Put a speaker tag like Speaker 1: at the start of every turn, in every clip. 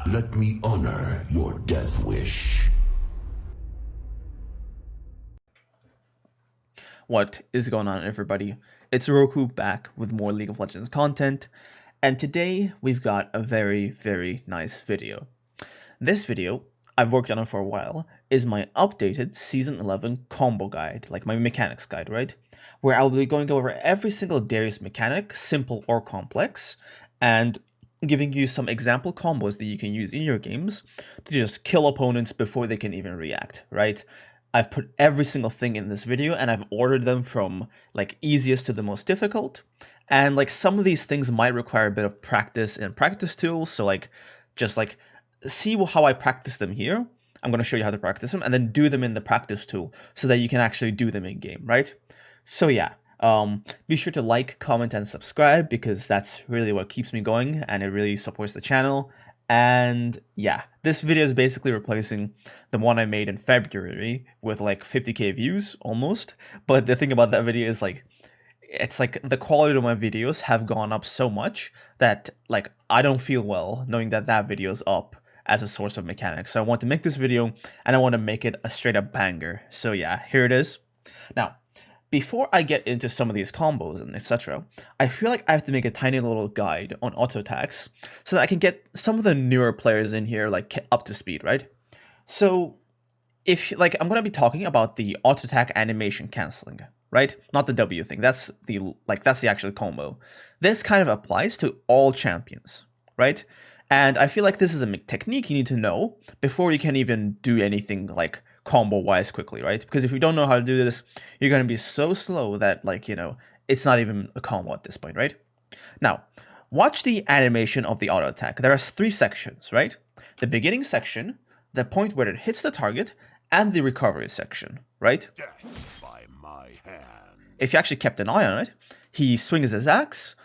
Speaker 1: Let me honor your death wish.
Speaker 2: What is going on, everybody? It's Roku back with more League of Legends content, and today we've got a very, very nice video. This video, I've worked on it for a while, is my updated Season 11 combo guide, like my mechanics guide, right? Where I'll be going over every single Darius mechanic, simple or complex, and giving you some example combos that you can use in your games to just kill opponents before they can even react, right? I've put every single thing in this video and I've ordered them from like easiest to the most difficult. And like some of these things might require a bit of practice and practice tools. So like, just like see how I practice them here. I'm going to show you how to practice them and then do them in the practice tool so that you can actually do them in game, right? So yeah, be sure to like, comment, and subscribe because that's really what keeps me going and it really supports the channel. And yeah, this video is basically replacing the one I made in February with like 50k views almost. But the thing about that video is like, it's like the quality of my videos have gone up so much that like I don't feel well knowing that that video is up as a source of mechanics. So I want to make this video and I want to make it a straight up banger. So yeah, here it is. Now, before I get into some of these combos and etc., I feel like I have to make a tiny little guide on auto attacks so that I can get some of the newer players in here like up to speed, right? So if like I'm going to be talking about the auto attack animation canceling, right? Not the W thing. That's the actual combo. This kind of applies to all champions, right? And I feel like this is a technique you need to know before you can even do anything like combo-wise quickly, right? Because if you don't know how to do this, you're going to be so slow that, like, you know, it's not even a combo at this point, right? Now, watch the animation of the auto attack. There are 3 sections, right? The beginning section, the point where it hits the target, and the recovery section, right?
Speaker 1: Death by my hand.
Speaker 2: If you actually kept an eye on it, he swings his axe,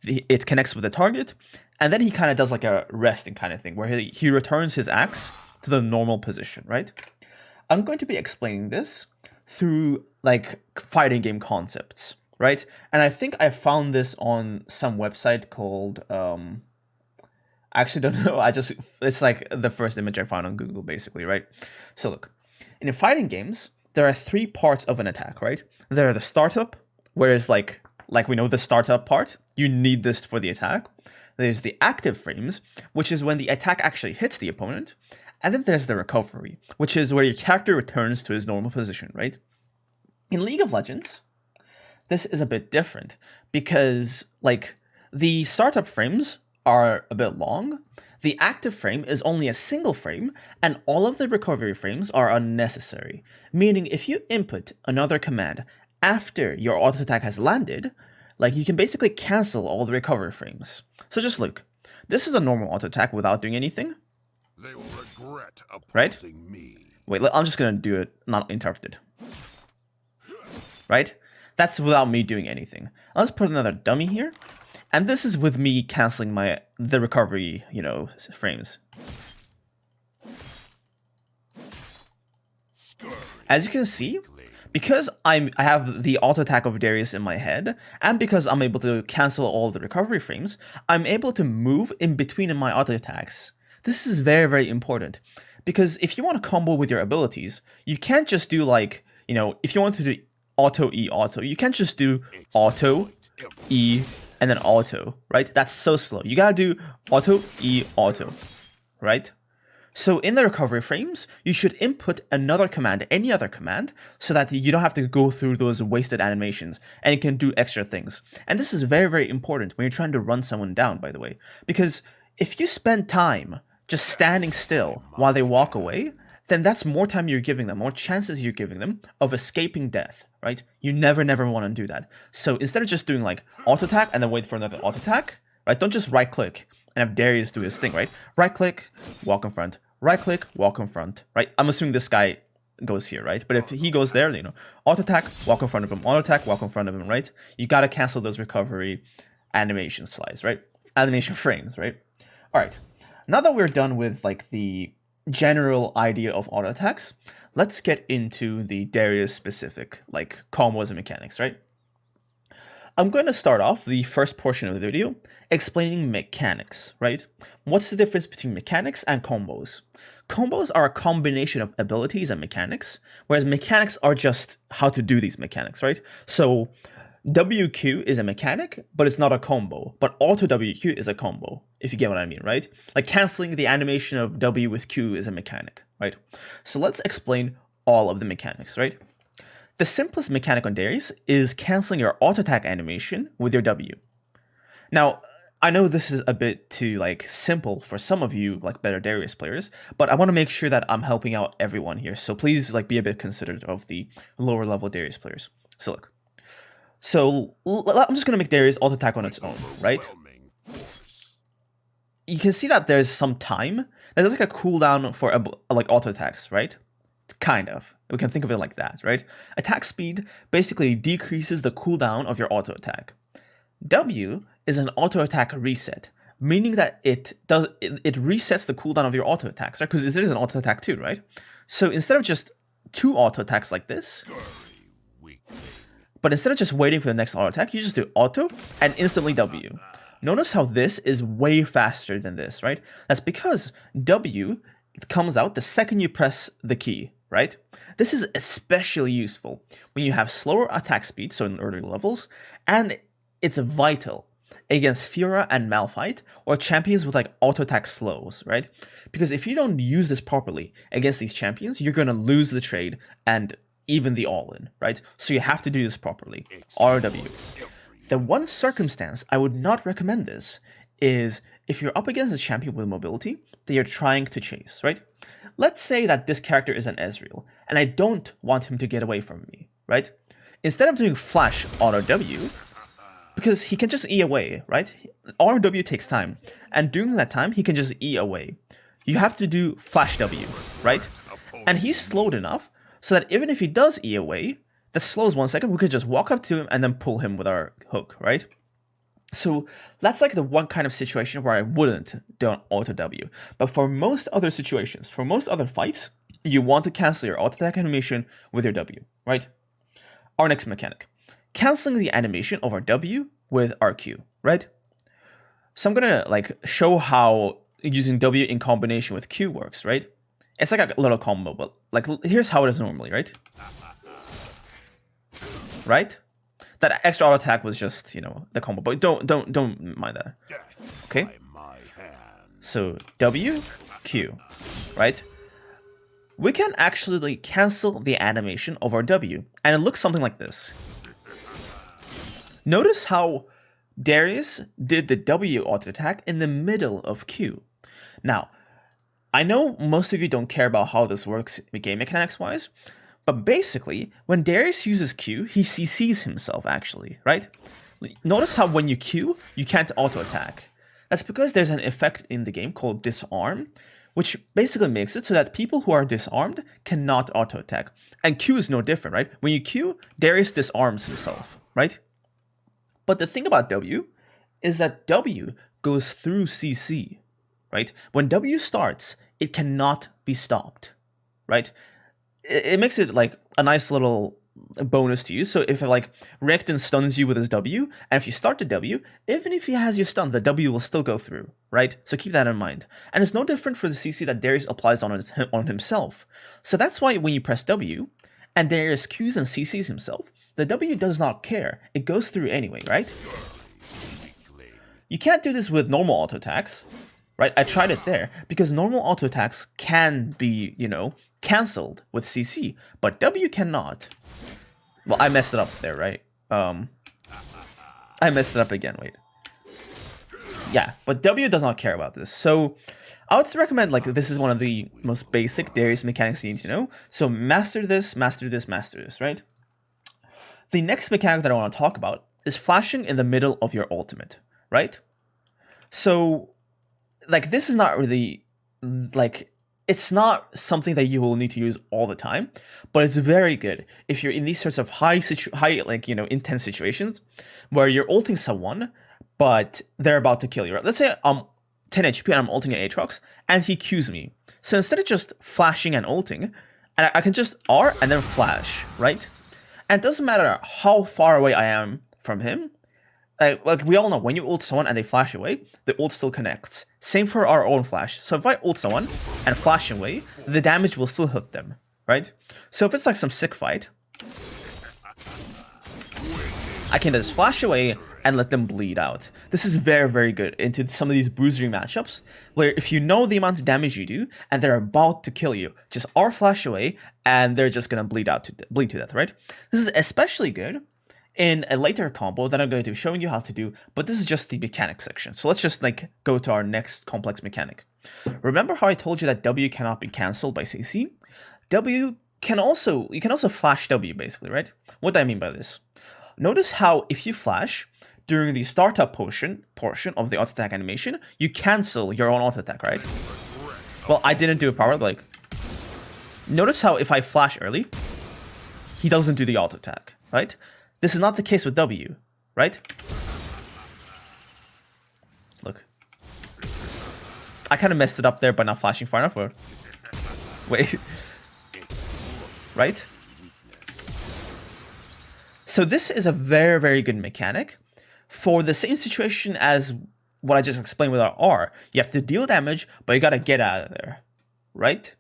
Speaker 2: it connects with the target, and then he kind of does like a resting kind of thing, where he returns his axe to the normal position, right? I'm going to be explaining this through like fighting game concepts, right? And I think I found this on some website called, I actually don't know, it's like the first image I found on Google basically, right? So look, in fighting games, there are 3 parts of an attack, right? There are the startup, whereas like we know the startup part, you need this for the attack. There's the active frames, which is when the attack actually hits the opponent. And then there's the recovery, which is where your character returns to his normal position, right? In League of Legends, this is a bit different because, like, the startup frames are a bit long, the active frame is only a single frame, and all of the recovery frames are unnecessary. Meaning, if you input another command after your auto attack has landed, like, you can basically cancel all the recovery frames. So just look, this is a normal auto attack without doing anything.
Speaker 1: They will regret
Speaker 2: Right?
Speaker 1: me.
Speaker 2: Wait, I'm just gonna do it not interrupted. Right? That's without me doing anything. Let's put another dummy here. And this is with me canceling the recovery, you know, frames. As you can see, because I have the auto attack of Darius in my head, and because I'm able to cancel all the recovery frames, I'm able to move in between my auto attacks. This is very, very important because if you want to combo with your abilities, you can't just do like, you know, if you want to do auto E auto, you can't just do auto E and then auto, right? That's so slow. You gotta do auto E auto, right? So in the recovery frames, you should input another command, any other command, so that you don't have to go through those wasted animations and you can do extra things. And this is very, very important when you're trying to run someone down, by the way, because if you spend time just standing still while they walk away, then that's more time you're giving them, more chances you're giving them of escaping death, right? You never want to do that. So instead of just doing like auto attack and then wait for another auto attack, right? Don't just right click and have Darius do his thing, right? Right click, walk in front, right click, walk in front, right? I'm assuming this guy goes here, right? But if he goes there, you know, auto attack, walk in front of him, auto attack, walk in front of him, right? You got to cancel those recovery animation slides, right? Animation frames, right? All right. Now that we're done with like the general idea of auto attacks, let's get into the Darius specific like combos and mechanics, right? I'm going to start off the first portion of the video explaining mechanics, right? What's the difference between mechanics and combos? Combos are a combination of abilities and mechanics, whereas mechanics are just how to do these mechanics, right? So WQ is a mechanic, but it's not a combo. But auto WQ is a combo, if you get what I mean, right? Like canceling the animation of W with Q is a mechanic, right? So let's explain all of the mechanics, right? The simplest mechanic on Darius is canceling your auto attack animation with your W. Now, I know this is a bit too simple for some of you better Darius players, but I want to make sure that I'm helping out everyone here. So please be a bit considerate of the lower level Darius players. So look. So I'm just going to make Darius auto attack on its own, right? You can see that there's some time. There's a cooldown for auto attacks, right? Kind of. We can think of it like that, right? Attack speed basically decreases the cooldown of your auto attack. W is an auto attack reset, meaning that it resets the cooldown of your auto attacks, right? Because there is an auto attack too, right? So instead of just 2 auto attacks like this, but instead of just waiting for the next auto attack, you just do auto and instantly W. Notice how this is way faster than this, right? That's because W comes out the second you press the key, right? This is especially useful when you have slower attack speed, so in early levels, and it's vital against Fiora and Malphite, or champions with auto attack slows, right? Because if you don't use this properly against these champions, you're going to lose the trade and even the all-in, right? So you have to do this properly. RW. The one circumstance I would not recommend this is if you're up against a champion with mobility that you're trying to chase, right? Let's say that this character is an Ezreal, and I don't want him to get away from me, right? Instead of doing flash auto W, because he can just E away, right? Auto W takes time, and during that time, he can just E away. You have to do flash W, right? And he's slowed enough so that even if he does E away, that slows 1 second, we could just walk up to him and then pull him with our hook, right? So that's the one kind of situation where I wouldn't do an auto W. But for most other situations, for most other fights, you want to cancel your auto attack animation with your W, right? Our next mechanic. Canceling the animation of our W with our Q, right? So I'm gonna show how using W in combination with Q works, right? It's a little combo, but here's how it is normally, right? Right? That extra auto attack was just, the combo, but don't mind that. Okay? So W, Q, right? We can actually cancel the animation of our W, and it looks something like this. Notice how Darius did the W auto attack in the middle of Q. Now, I know most of you don't care about how this works game mechanics wise, but basically, when Darius uses Q, he CCs himself actually, right? Notice how when you Q, you can't auto attack. That's because there's an effect in the game called disarm, which basically makes it so that people who are disarmed cannot auto attack. And Q is no different, right? When you Q, Darius disarms himself, right? But the thing about W is that W goes through CC, right? When W starts, it cannot be stopped, right? It makes it a nice little bonus to use. So if Renekton stuns you with his W, and if you start the W, even if he has you stunned, the W will still go through, right? So keep that in mind. And it's no different for the CC that Darius applies on himself. So that's why when you press W, and Darius Qs and CCs himself, the W does not care. It goes through anyway, right? You can't do this with normal auto attacks, right? I tried it there, because normal auto attacks can be, cancelled with CC, but W cannot. Well, I messed it up there, right? I messed it up again, wait. Yeah, but W does not care about this. So I would recommend, this is one of the most basic Darius mechanics you need to know. So master this, master this, master this, right? The next mechanic that I want to talk about is flashing in the middle of your ultimate, right? So, this is not really, it's not something that you will need to use all the time, but it's very good if you're in these sorts of high intense situations where you're ulting someone, but they're about to kill you, right? Let's say I'm 10 HP and I'm ulting an Aatrox, and he Qs me. So instead of just flashing and ulting, and I can just R and then flash, right? And it doesn't matter how far away I am from him, like we all know, when you ult someone and they flash away, the ult still connects. Same for our own flash. So if I ult someone and flash away, the damage will still hit them, right? So if it's like some sick fight, I can just flash away and let them bleed out. This is very, very good into some of these bruisery matchups, where if you know the amount of damage you do and they're about to kill you, just R flash away and they're just gonna bleed to death, right? This is especially good in a later combo that I'm going to be showing you how to do, but this is just the mechanic section. So let's just like go to our next complex mechanic. Remember how I told you that W cannot be cancelled by CC? You can also flash W basically, right? What do I mean by this? Notice how if you flash during the startup portion of the auto attack animation, you cancel your own auto attack, right? Well, I didn't do it properly. Like, notice how if I flash early, he doesn't do the auto attack, right? This is not the case with W, right? Look, I kind of messed it up there by not flashing far enough. Or wait, right? So this is a very, very good mechanic for the same situation as what I just explained with our R. You have to deal damage, but you gotta get out of there, right?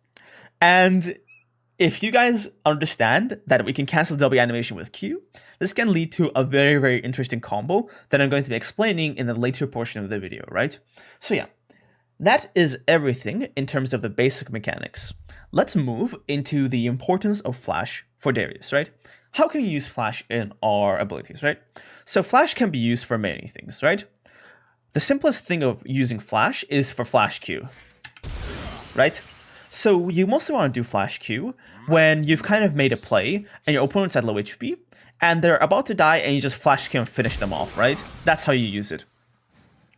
Speaker 2: And if you guys understand that we can cancel W animation with Q, this can lead to a very, very interesting combo that I'm going to be explaining in the later portion of the video, right? So yeah, that is everything in terms of the basic mechanics. Let's move into the importance of Flash for Darius, right? How can you use Flash in our abilities, right? So Flash can be used for many things, right? The simplest thing of using Flash is for Flash Q, right? So you mostly want to do Flash Q when you've kind of made a play and your opponent's at low HP and they're about to die and you just Flash Q and finish them off, right? That's how you use it.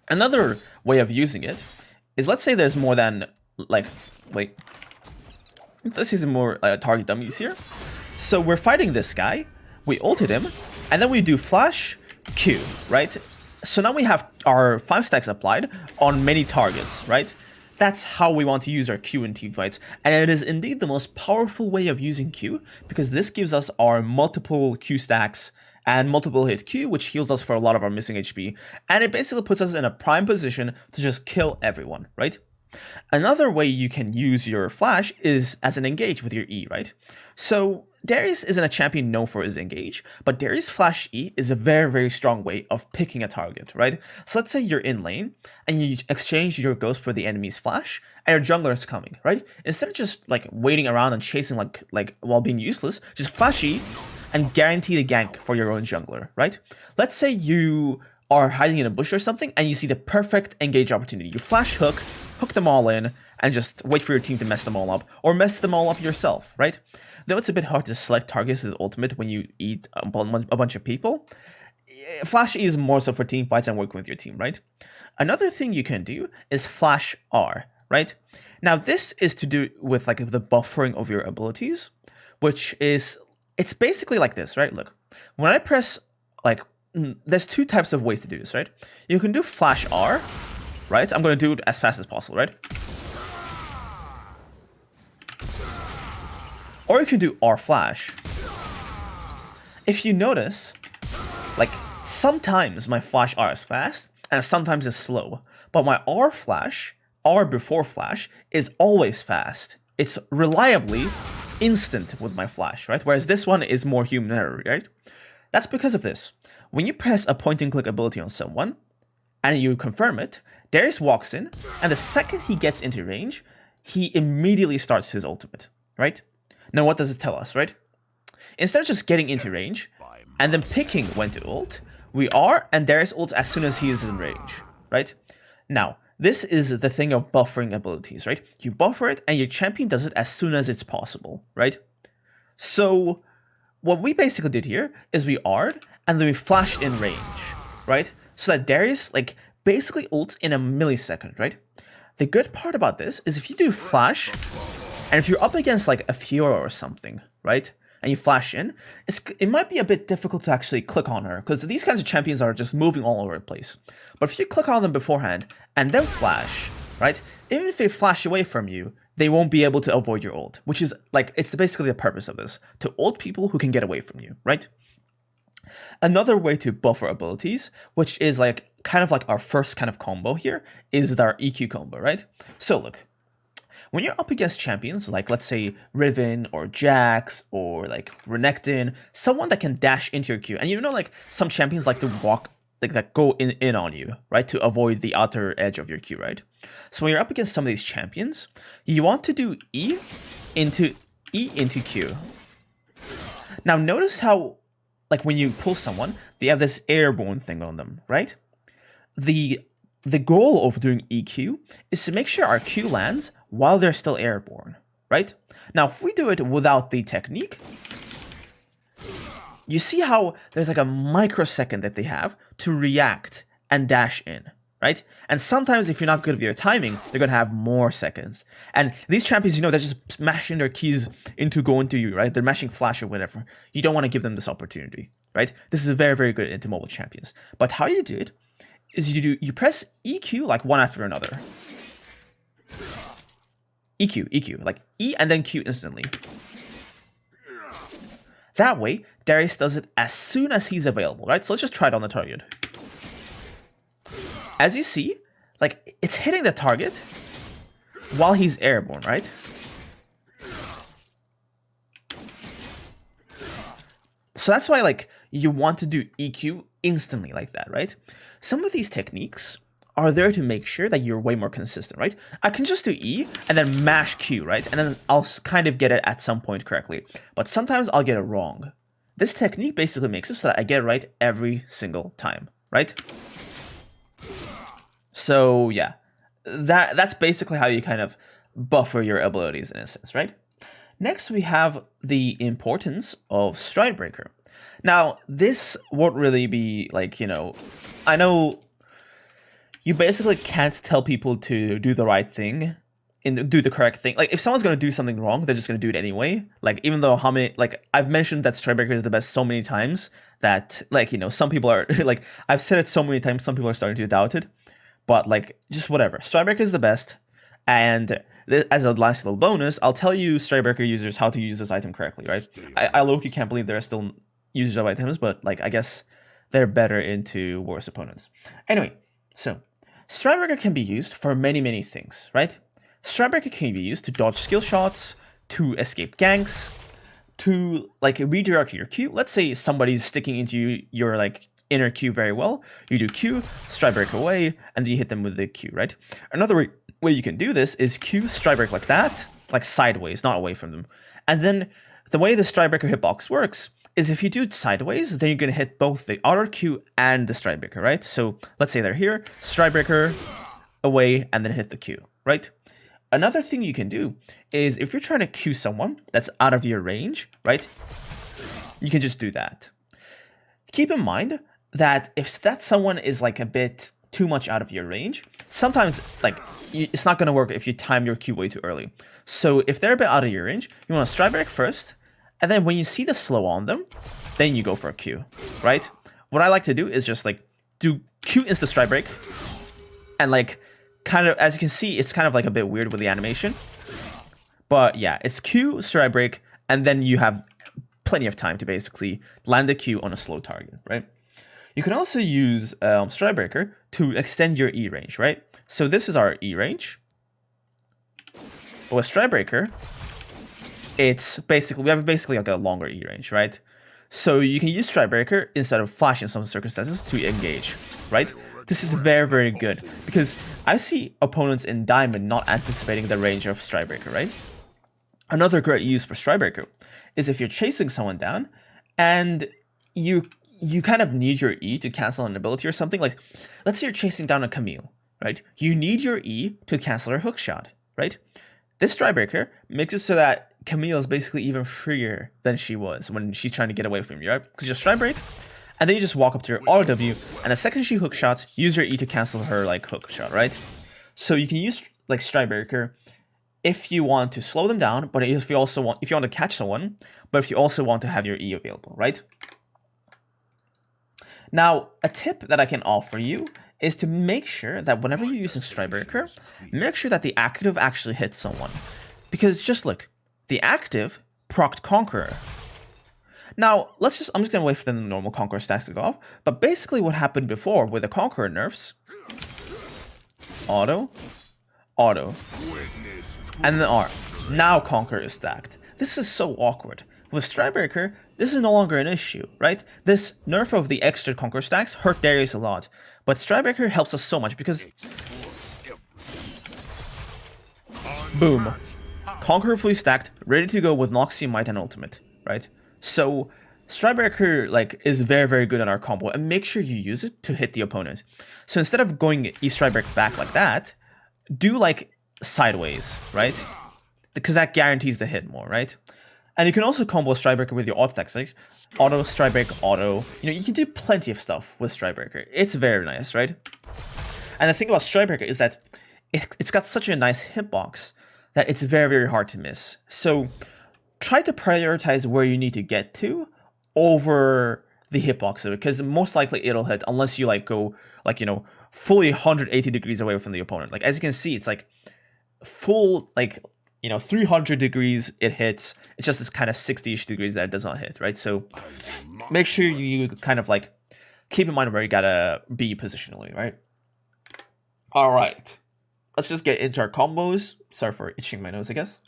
Speaker 2: Another way of using it is, let's say there's more than, like, wait. Let's use more target dummies here. So we're fighting this guy, we ulted him, and then we do Flash Q, right? So now we have our 5 stacks applied on many targets, right? That's how we want to use our Q in team fights, and it is indeed the most powerful way of using Q, because this gives us our multiple Q stacks and multiple hit Q, which heals us for a lot of our missing HP, and it basically puts us in a prime position to just kill everyone, right? Another way you can use your Flash is as an engage with your E, right? So Darius isn't a champion known for his engage, but Darius Flash E is a very, very strong way of picking a target, right? So let's say you're in lane and you exchange your ghost for the enemy's Flash and your jungler is coming, right? Instead of just like waiting around and chasing like while being useless, just Flash E and guarantee the gank for your own jungler, right? Let's say you are hiding in a bush or something and you see the perfect engage opportunity. You Flash hook them all in, and just wait for your team to mess them all up, or mess them all up yourself, right? Though it's a bit hard to select targets with ultimate when you eat a bunch of people, Flash E is more so for team fights and working with your team, right? Another thing you can do is Flash R, right? Now this is to do with like the buffering of your abilities, which is, it's basically like this, right? Look, when I press, like, there's 2 types of ways to do this, right? You can do Flash R, right? I'm going to do it as fast as possible, right? Or you can do R flash. If you notice, like, sometimes my Flash R is fast, and sometimes it's slow. But my R flash, R before flash, is always fast. It's reliably instant with my Flash, right? Whereas this one is more human error, right? That's because of this. When you press a point and click ability on someone, and you confirm it, Darius walks in, and the second he gets into range, he immediately starts his ultimate, right? Now what does it tell us, right? Instead of just getting into range, and then picking when to ult, we are, and Darius ults as soon as he is in range, right? Now, this is the thing of buffering abilities, right? You buffer it, and your champion does it as soon as it's possible, right? So, what we basically did here is we R'd, and then we flashed in range, right? So that Darius, like, basically ults in a millisecond, right? The good part about this is if you do flash, and if you're up against like a Fiora or something, right? And you flash in, it might be a bit difficult to actually click on her, because these kinds of champions are just moving all over the place. But if you click on them beforehand, and then flash, right? Even if they flash away from you, they won't be able to avoid your ult, which is like, it's basically the purpose of this, to ult people who can get away from you, right? Another way to buffer abilities, which is like kind of like our first kind of combo here, is our EQ combo, right? So look, when you're up against champions, like let's say Riven or Jax or like Renekton, someone that can dash into your Q, and you know like some champions like to walk, like that go in on you, right? To avoid the outer edge of your Q, right? So when you're up against some of these champions, you want to do E into Q. Now notice how, like when you pull someone, they have this airborne thing on them, right? The goal of doing EQ is to make sure our Q lands while they're still airborne, right? Now, if we do it without the technique, you see how there's like a microsecond that they have to react and dash in, right? And sometimes if you're not good with your timing, they're going to have more seconds. And these champions, you know, they're just mashing their keys into going to you, right? They're mashing flash or whatever. You don't want to give them this opportunity, right? This is very, very good into mobile champions. But how you do it is you press EQ like one after another. EQ, like E and then Q instantly. That way, Darius does it as soon as he's available, right? So let's just try it on the target. As you see, like it's hitting the target while he's airborne, right? So that's why like you want to do EQ instantly like that, right? Some of these techniques are there to make sure that you're way more consistent, right? I can just do E and then mash Q, right? And then I'll kind of get it at some point correctly. But sometimes I'll get it wrong. This technique basically makes it so that I get it right every single time, right? So yeah, that's basically how you kind of buffer your abilities in a sense, right? Next, we have the importance of Stridebreaker. Now, this won't really be like, you know, I know you basically can't tell people to do the right thing and do the correct thing. Like, if someone's going to do something wrong, they're just going to do it anyway. Like, even though I've mentioned that Stridebreaker is the best so many times that, like, you know, some people are, like, I've said it so many times, some people are starting to doubt it. But, like, just whatever. Stridebreaker is the best. And as a last little bonus, I'll tell you Stridebreaker users how to use this item correctly, right? I low-key can't believe there are still users of items, but, like, I guess they're better into worse opponents. Anyway, so Stridebreaker can be used for many, many things, right? Stridebreaker can be used to dodge skill shots, to escape ganks, to, like, redirect your Q. Let's say somebody's sticking into your, like, inner Q very well. You do Q, Stridebreaker away, and then you hit them with the Q, right? Another way you can do this is Q, Stridebreaker like that, like sideways, not away from them. And then the way the Stridebreaker hitbox works is if you do it sideways, then you're going to hit both the auto Q and the Stridebreaker, right? So let's say they're here, Stridebreaker away, and then hit the Q, right? Another thing you can do is if you're trying to Q someone that's out of your range, right? You can just do that. Keep in mind that if that someone is like a bit too much out of your range, sometimes like it's not going to work if you time your Q way too early. So if they're a bit out of your range, you want to Stridebreaker first, and then when you see the slow on them, then you go for a Q, right? What I like to do is just like do Q insta Stridebreak, and like kind of, as you can see, it's kind of like a bit weird with the animation. But yeah, it's Q, Stridebreak, and then you have plenty of time to basically land the Q on a slow target, right? You can also use Stridebreaker to extend your E range, right? So this is our E range. But with Stridebreaker, it's basically, we have basically like a longer E range, right? So you can use Stridebreaker instead of Flash in some circumstances to engage, right? This is very, very good because I see opponents in Diamond not anticipating the range of Stridebreaker, right? Another great use for Stridebreaker is if you're chasing someone down and you kind of need your E to cancel an ability or something. Like, let's say you're chasing down a Camille, right? You need your E to cancel her hook shot, right? This Stridebreaker makes it so that Camille is basically even freer than she was when she's trying to get away from you, right? Because you just Stridebreak, and then you just walk up to her RW, and the second she hook shots, use your E to cancel her like hook shot, right? So you can use like Stridebreaker if you want to slow them down, but if you want to catch someone, but if you also want to have your E available, right? Now, a tip that I can offer you is to make sure that whenever you're using Stridebreaker, make sure that the active actually hits someone. Because just look, the active procced Conqueror. Now, I'm just gonna wait for the normal Conqueror stacks to go off, but basically what happened before with the Conqueror nerfs, auto, auto, and then R. Now Conqueror is stacked. This is so awkward. With Stridebreaker, this is no longer an issue, right? This nerf of the extra Conqueror stacks hurt Darius a lot, but Stridebreaker helps us so much because... Boom. Conqueror fully stacked, ready to go with Noxie, Might, and Ultimate, right? So, Stridebreaker, like, is very, very good at our combo, and make sure you use it to hit the opponent. So instead of going E-Stridebreaker back like that, do, like, sideways, right? Because that guarantees the hit more, right? And you can also combo Stridebreaker with your auto attacks, like auto, Stridebreaker, auto. You know, you can do plenty of stuff with Stridebreaker. It's very nice, right? And the thing about Stridebreaker is that it's got such a nice hitbox that it's very, very hard to miss. So try to prioritize where you need to get to over the hitbox of it, because most likely it'll hit unless you like go like, you know, fully 180 degrees away from the opponent. Like as you can see, it's like full, like, you know, 300 degrees it hits. It's just this kind of 60-ish degrees that it does not hit, right? So make sure you kind of like keep in mind where you gotta be positionally, right? All right, let's just get into our combos. Sorry for itching my nose, I guess.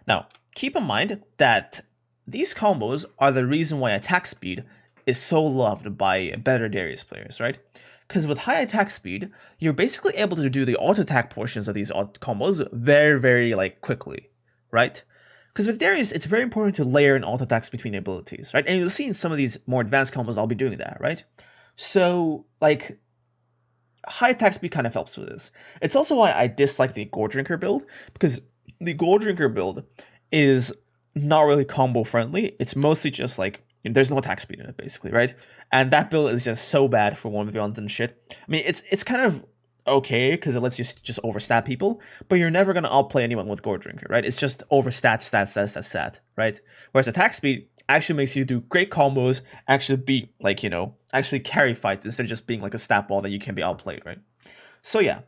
Speaker 2: Now, keep in mind that these combos are the reason why attack speed is so loved by better Darius players, right? Because with high attack speed, you're basically able to do the auto attack portions of these combos very, very like quickly, right? Because with Darius, it's very important to layer in auto attacks between abilities, right? And you'll see in some of these more advanced combos, I'll be doing that, right? So, like, high attack speed kind of helps with this. It's also why I dislike the Gore Drinker build, because the Gore Drinker build is not really combo friendly. It's mostly just like, there's no attack speed in it, basically, right? And that build is just so bad for 1v1s and shit. I mean, it's kind of okay, because it lets you just overstat people, but you're never going to outplay anyone with Gore Drinker, right? It's just stat, right? Whereas attack speed actually makes you do great combos, actually be, like, you know, actually carry fight instead of just being like a stat ball that you can be outplayed, right? So yeah,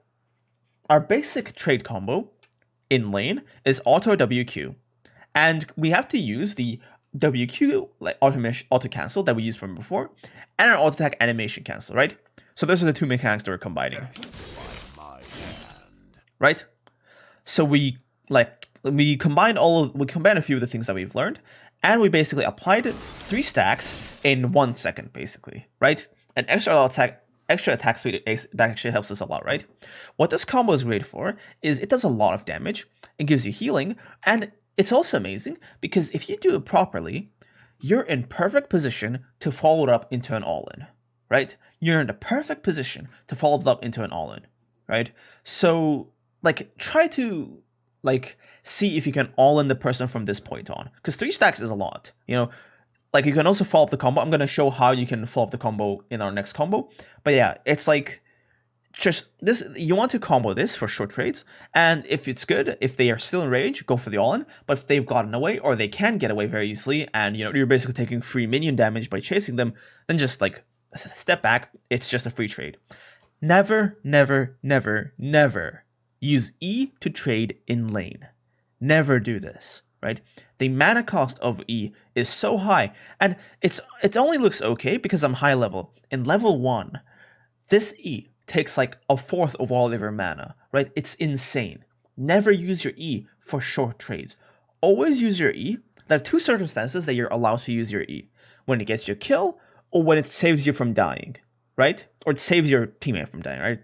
Speaker 2: our basic trade combo in lane is auto WQ, and we have to use the WQ, like auto cancel that we used from before, and our auto attack animation cancel, right? So those are the two mechanics that we're combining, right? So we combined a few of the things that we've learned, and we basically applied 3 stacks in 1 second, basically, right? And extra attack speed, that actually helps us a lot, right? What this combo is great for is it does a lot of damage, it gives you healing, and it's also amazing because if you do it properly, you're in perfect position to follow it up into an all-in, right? You're in the perfect position to follow it up into an all-in, right? So, like, try to, like, see if you can all-in the person from this point on, because 3 stacks is a lot, you know? Like, you can also follow up the combo. I'm going to show how you can follow up the combo in our next combo. But yeah, it's like, just this, you want to combo this for short trades, and if it's good, if they are still in rage, go for the all-in. But if they've gotten away, or they can get away very easily, and, you know, you're basically taking free minion damage by chasing them, then just, like, step back. It's just a free trade. Never, never, never, never use E to trade in lane. Never do this, right? The mana cost of E is so high, and it only looks okay because I'm high level. In level 1, this E takes like 1/4 of all of your mana, right? It's insane. Never use your E for short trades. Always use your E. There are 2 circumstances that you're allowed to use your E: when it gets you a kill, or when it saves you from dying, right? Or it saves your teammate from dying, right?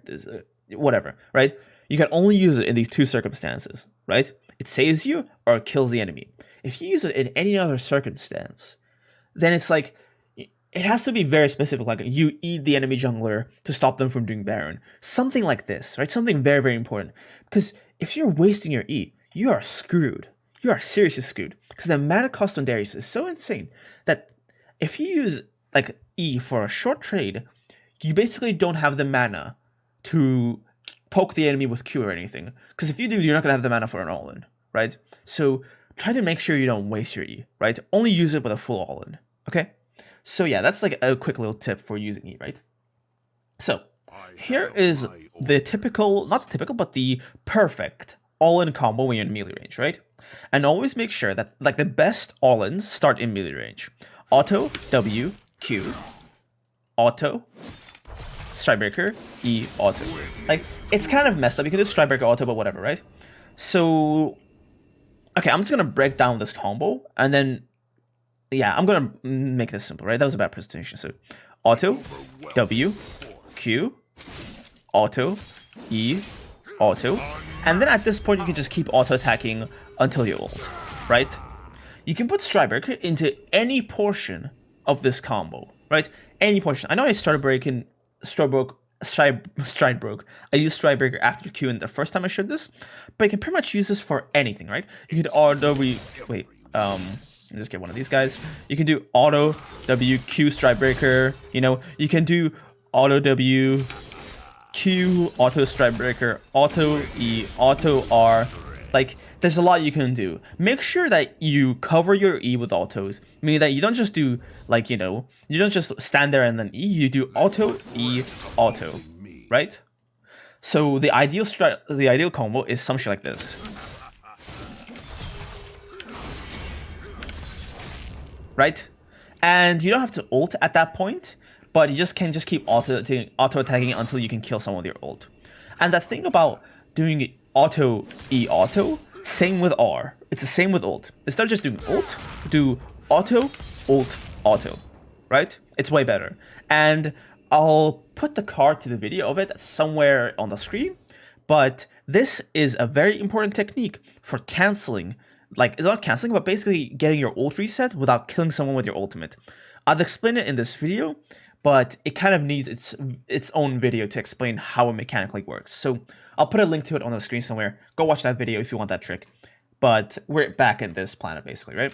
Speaker 2: Whatever, right? You can only use it in these 2 circumstances, right? It saves you, or it kills the enemy. If you use it in any other circumstance, then it's like, it has to be very specific, like you eat the enemy jungler to stop them from doing Baron. Something like this, right? Something very, very important. Because if you're wasting your E, you are screwed. You are seriously screwed. Because the mana cost on Darius is so insane that if you use like E for a short trade, you basically don't have the mana to poke the enemy with Q or anything. Because if you do, you're not going to have the mana for an all-in, right? So try to make sure you don't waste your E, right? Only use it with a full all-in, okay? So yeah, that's like a quick little tip for using E, right? So here is the typical, not the typical, but the perfect all-in combo when you're in melee range, right? And always make sure that like the best all-ins start in melee range. auto, W, Q, auto, Stridebreaker, E, auto. Like, it's kind of messed up. You can do Stridebreaker auto, but whatever, right? So, okay, I'm just gonna break down this combo, and then, yeah, I'm gonna make this simple, right? That was a bad presentation. So, auto, W, Q, auto, E, auto, and then at this point you can just keep auto attacking until you ult, right? You can put Stridebreaker into any portion of this combo, right? Any portion. I know I Stridebreaker. I used Stridebreaker after Q in the first time I showed this, but you can pretty much use this for anything, right? You could auto wait, let me just get one of these guys. You can do auto W Q Stridebreaker. You know, you can do auto W Q auto Stridebreaker, auto E, auto R. Like, there's a lot you can do. Make sure that you cover your E with autos, meaning that you don't just do, like, you know, you don't just stand there and then E, you do auto, E, auto, right? So the ideal combo is something like this. Right? And you don't have to ult at that point, but you can keep auto attacking until you can kill someone with your ult. And the thing about doing auto E auto, same with R. It's the same with ult. Instead of just doing ult, do auto, ult, auto, right? It's way better. And I'll put the card to the video of it somewhere on the screen, but this is a very important technique for canceling, like, it's not canceling, but basically getting your ult reset without killing someone with your ultimate. I'll explain it in this video, but it kind of needs its own video to explain how it mechanically works. So I'll put a link to it on the screen somewhere. Go watch that video if you want that trick. But we're back in this planet, basically, right?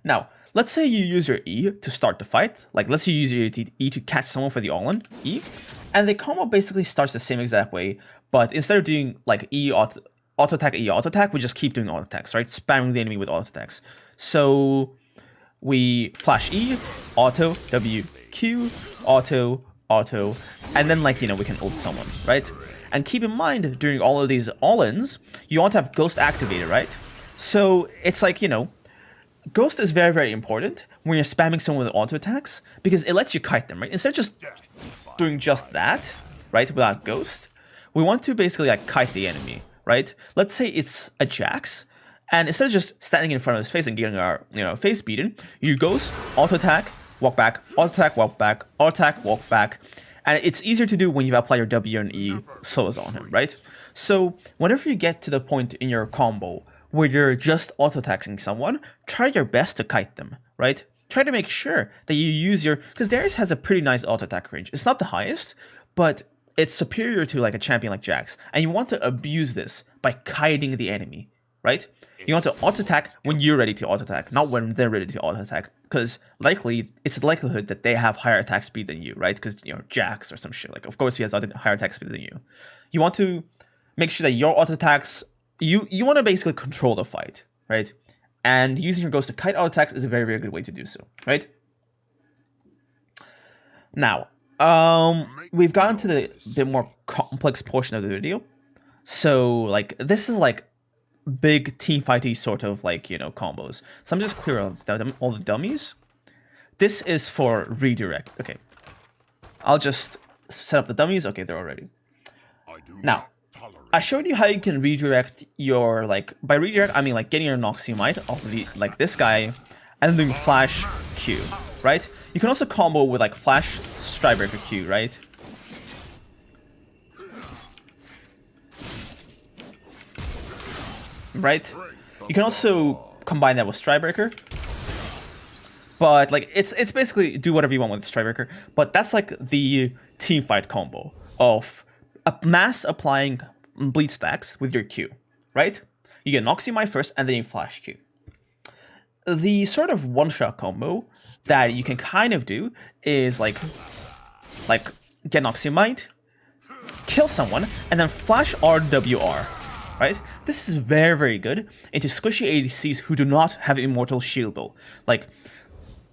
Speaker 2: Now, let's say you use your E to start the fight. Like, let's say you use your E to catch someone for the all-in, E. And the combo basically starts the same exact way, but instead of doing, like, E auto attack, E auto attack, we just keep doing auto attacks, right? Spamming the enemy with auto attacks. So we flash E, auto, W, Q, auto, auto, and then, like, you know, we can ult someone, right? And keep in mind, during all of these all-ins, you want to have Ghost activated, right? So it's like, you know, Ghost is very, very important when you're spamming someone with auto attacks, because it lets you kite them, right? Instead of just doing just that, right, without Ghost, we want to basically, like, kite the enemy, right? Let's say it's a Jax, and instead of just standing in front of his face and getting our, you know, face beaten, you Ghost, auto attack, walk back, auto attack, walk back, auto attack, walk back. And it's easier to do when you apply your W and E solos on him, right? So whenever you get to the point in your combo where you're just auto-attacking someone, try your best to kite them, right? Try to make sure that you use your... Because Darius has a pretty nice auto-attack range. It's not the highest, but it's superior to, like, a champion like Jax. And you want to abuse this by kiting the enemy, right? You want to auto-attack when you're ready to auto-attack, not when they're ready to auto-attack. Because it's the likelihood that they have higher attack speed than you, right? Because, you know, Jax or some shit. Like, of course he has higher attack speed than you. You want to make sure that your auto-attacks... You want to basically control the fight, right? And using your Ghost to kite auto attacks is a very, very good way to do so, right? Now, we've gotten to the bit more complex portion of the video. So, like, this is, like, big teamfighty sort of, like, you know, combos. So I'm just clear of all the dummies. This is for redirect. Okay. I'll just set up the dummies. Okay, they're all ready. Now, I showed you how you can redirect your, like, by redirect, I mean, like, getting your Noxymite off of the, like, this guy, and then doing flash Q, right? You can also combo with, like, flash Stridebreaker Q, right? Right? You can also combine that with Stridebreaker. But, like, it's basically do whatever you want with Stridebreaker. But that's, like, the teamfight combo of mass applying bleed stacks with your Q, right? You get Noxymite first, and then you flash Q. The sort of one-shot combo that you can kind of do is, like get Noxymite, kill someone, and then flash RWR, right? This is very, very good into squishy ADCs who do not have Immortal Shield Bow. Like,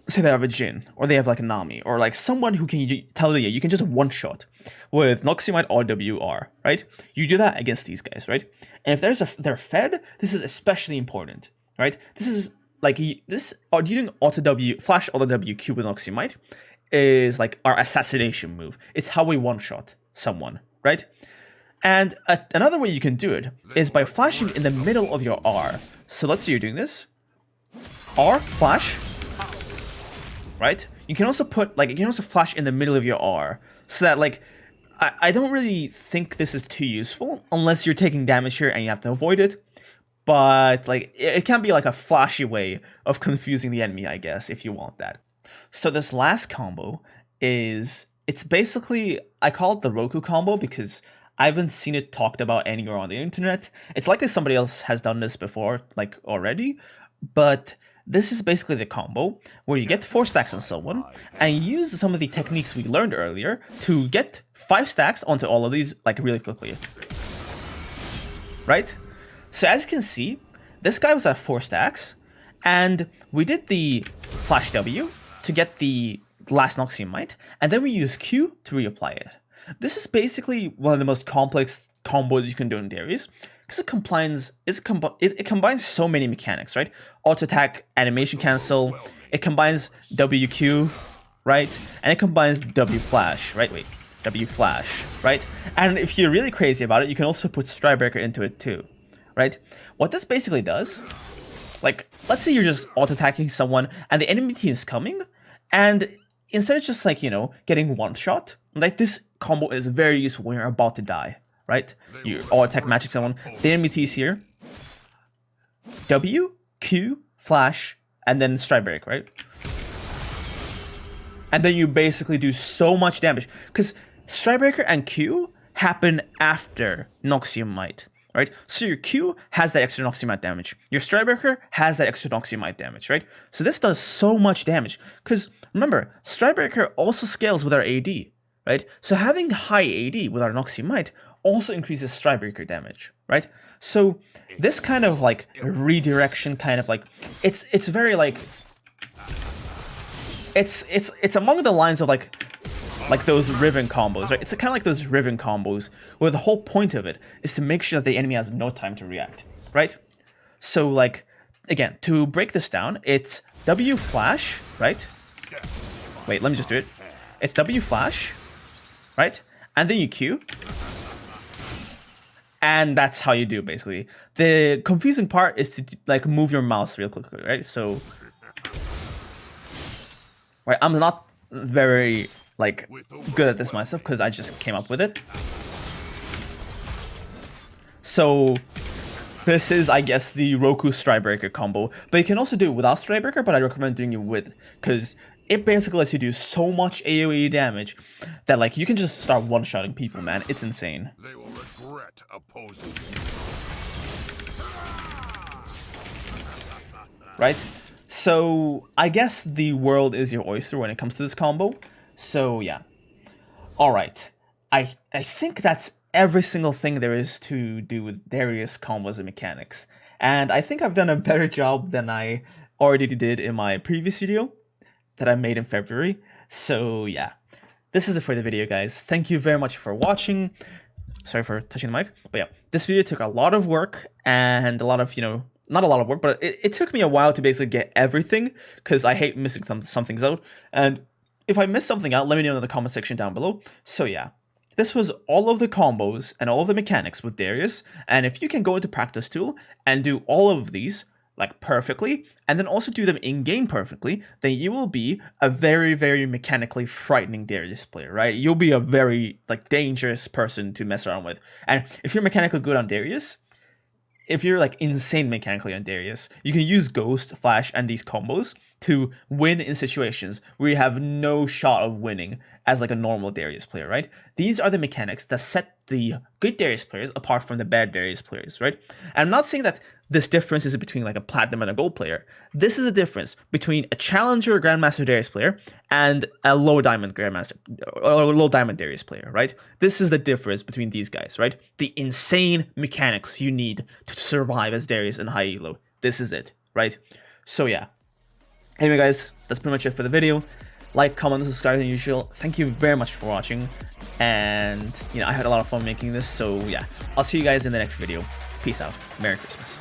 Speaker 2: say they have a Jhin, or they have, like, a Nami, or, like, someone who can tell you you can just one-shot with Noxymite RWR, right? You do that against these guys, right? And if they're fed, this is especially important, right? This is like this, or doing auto W, flash auto W Q with Noxymite is like our assassination move. It's how we one-shot someone, right? And another way you can do it is by flashing in the middle of your R. So let's say you're doing this. R, flash, right? You can also put, like, you can also flash in the middle of your R. So that, like, I don't really think this is too useful unless you're taking damage here and you have to avoid it. But, like, it can be like a flashy way of confusing the enemy, I guess, if you want that. So this last combo is, it's basically, I call it the Roku combo because I haven't seen it talked about anywhere on the internet. It's likely somebody else has done this before, like, already. But this is basically the combo where you get 4 stacks on someone and use some of the techniques we learned earlier to get 5 stacks onto all of these, like, really quickly. Right? So as you can see, this guy was at 4 stacks, and we did the flash W to get the last Noxymite, and then we use Q to reapply it. This is basically one of the most complex combos you can do in Darius, because it combines so many mechanics, right? Auto attack, animation cancel, it combines WQ, right? And it combines W flash, right? Wait, W flash, right? And if you're really crazy about it, you can also put Stridebreaker into it too. Right? What this basically does, like, let's say you're just auto-attacking someone and the enemy team is coming, and instead of just, like, you know, getting one shot, like, this combo is very useful when you're about to die, right? You auto-attack magic someone, the enemy team is here, W, Q, flash, and then Stridebreaker, right? And then you basically do so much damage, because Stridebreaker and Q happen after Noxymite. Right? So your Q has that extra Noxymite damage. Your Stridebreaker has that extra Noxymite damage, right? So this does so much damage. Because remember, Stridebreaker also scales with our AD, right? So having high AD with our Noxymite also increases Stridebreaker damage, right? So this kind of like redirection kind of like it's very like it's among the lines of like those Riven combos, right? It's kind of like those Riven combos where the whole point of it is to make sure that the enemy has no time to react, right? So, like, again, to break this down, it's W flash, right? Wait, let me just do it. It's W flash, right? And then you Q. And that's how you do, basically. The confusing part is to, like, move your mouse real quickly, right? So, right, I'm not very, like, good at this myself because I just came up with it. So this is, I guess, the Roku Stridebreaker combo, but you can also do it without Stridebreaker, but I recommend doing it with, because it basically lets you do so much AoE damage that, like, you can just start one-shotting people, man. It's insane.
Speaker 1: They will regret opposing
Speaker 2: Right? So I guess the world is your oyster when it comes to this combo. So yeah. Alright. I think that's every single thing there is to do with Darius combos and mechanics. And I think I've done a better job than I already did in my previous video that I made in February. So yeah. This is it for the video, guys. Thank you very much for watching. Sorry for touching the mic. But yeah, this video took a lot of work and a lot of, you know, not a lot of work, but it took me a while to basically get everything because I hate missing some things out. And if I missed something out, let me know in the comment section down below. So yeah, this was all of the combos and all of the mechanics with Darius. And if you can go into Practice Tool and do all of these like perfectly, and then also do them in-game perfectly, then you will be a very, very mechanically frightening Darius player, right? You'll be a very like dangerous person to mess around with. And if you're mechanically good on Darius, if you're like insane mechanically on Darius, you can use Ghost, Flash, and these combos to win in situations where you have no shot of winning as like a normal Darius player, right? These are the mechanics that set the good Darius players apart from the bad Darius players, right? And I'm not saying that this difference is between like a platinum and a gold player. This is a difference between a challenger Grandmaster Darius player and a low diamond Grandmaster or low diamond Darius player, right? This is the difference between these guys, right? The insane mechanics you need to survive as Darius in high elo. This is it, right? So yeah. Anyway, guys, that's pretty much it for the video. Like, comment, and subscribe as usual. Thank you very much for watching. And, you know, I had a lot of fun making this. So, yeah. I'll see you guys in the next video. Peace out. Merry Christmas.